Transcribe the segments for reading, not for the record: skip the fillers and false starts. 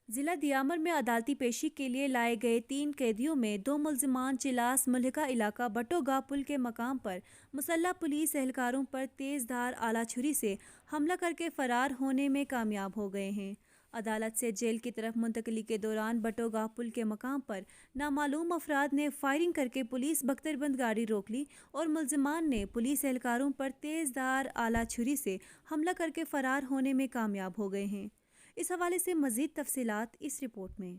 ضلع دیامر میں عدالتی پیشی کے لیے لائے گئے 3 قیدیوں میں 2 ملزمان چلاس ملحقہ علاقہ بٹو گاہ پل کے مقام پر مسلح پولیس اہلکاروں پر تیز دھار آلہ چھری سے حملہ کر کے فرار ہونے میں کامیاب ہو گئے ہیں۔ عدالت سے جیل کی طرف منتقلی کے دوران بٹو گاہ پل کے مقام پر نامعلوم افراد نے فائرنگ کر کے پولیس بختربند گاڑی روک لی اور ملزمان نے پولیس اہلکاروں پر تیز دھار آلہ چھری سے حملہ کر کے فرار ہونے میں کامیاب ہو گئے ہیں۔ اس حوالے سے مزید تفصیلات اس رپورٹ میں۔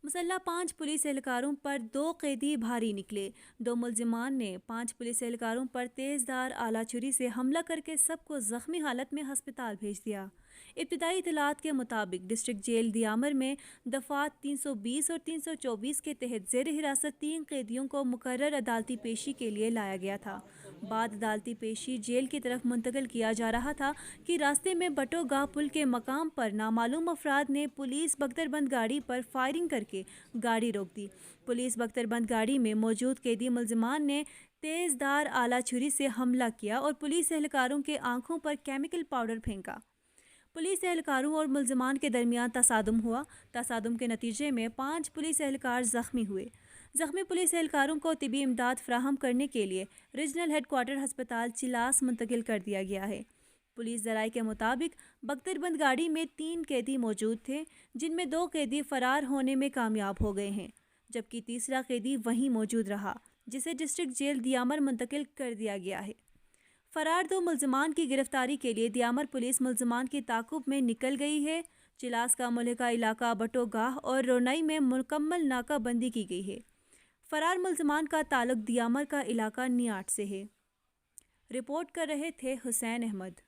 مسلح 5 پولیس اہلکاروں پر 2 قیدی بھاری نکلے۔ 2 ملزمان نے 5 پولیس اہلکاروں پر تیز دھار آلہ چھری سے حملہ کر کے سب کو زخمی حالت میں ہسپتال بھیج دیا۔ ابتدائی اطلاعات کے مطابق ڈسٹرکٹ جیل دیامر میں دفعات 320 اور 324 کے تحت زیر حراست 3 قیدیوں کو مقرر عدالتی پیشی کے لیے لایا گیا تھا۔ بعد عدالتی پیشی جیل کی طرف منتقل کیا جا رہا تھا کہ راستے میں بٹو گاہ پل کے مقام پر نامعلوم افراد نے پولیس بختربند گاڑی پر فائرنگ کر کے گاڑی روک دی۔ پولیس بختربند گاڑی میں موجود قیدی ملزمان نے تیز دھار آلہ چھری سے حملہ کیا اور پولیس اہلکاروں کے آنکھوں پر کیمیکل پاؤڈر پھینکا۔ پولیس اہلکاروں اور ملزمان کے درمیان تصادم ہوا۔ تصادم کے نتیجے میں 5 پولیس اہلکار زخمی ہوئے۔ زخمی پولیس اہلکاروں کو طبی امداد فراہم کرنے کے لیے ریجنل ہیڈ کوارٹر ہسپتال چلاس منتقل کر دیا گیا ہے۔ پولیس ذرائع کے مطابق بختربند گاڑی میں 3 قیدی موجود تھے، جن میں 2 قیدی فرار ہونے میں کامیاب ہو گئے ہیں، جبکہ تیسرا قیدی وہیں موجود رہا، جسے ڈسٹرکٹ جیل دیامر منتقل کر دیا گیا ہے۔ فرار 2 ملزمان کی گرفتاری کے لیے دیامر پولیس ملزمان کی تعاقب میں نکل گئی ہے۔ چلاس کا ملحقہ علاقہ بٹو گاہ اور رونئی میں مکمل ناکہ بندی کی گئی ہے۔ فرار ملزمان کا تعلق دیامر کا علاقہ نیاٹ سے ہے۔ رپورٹ کر رہے تھے حسین احمد۔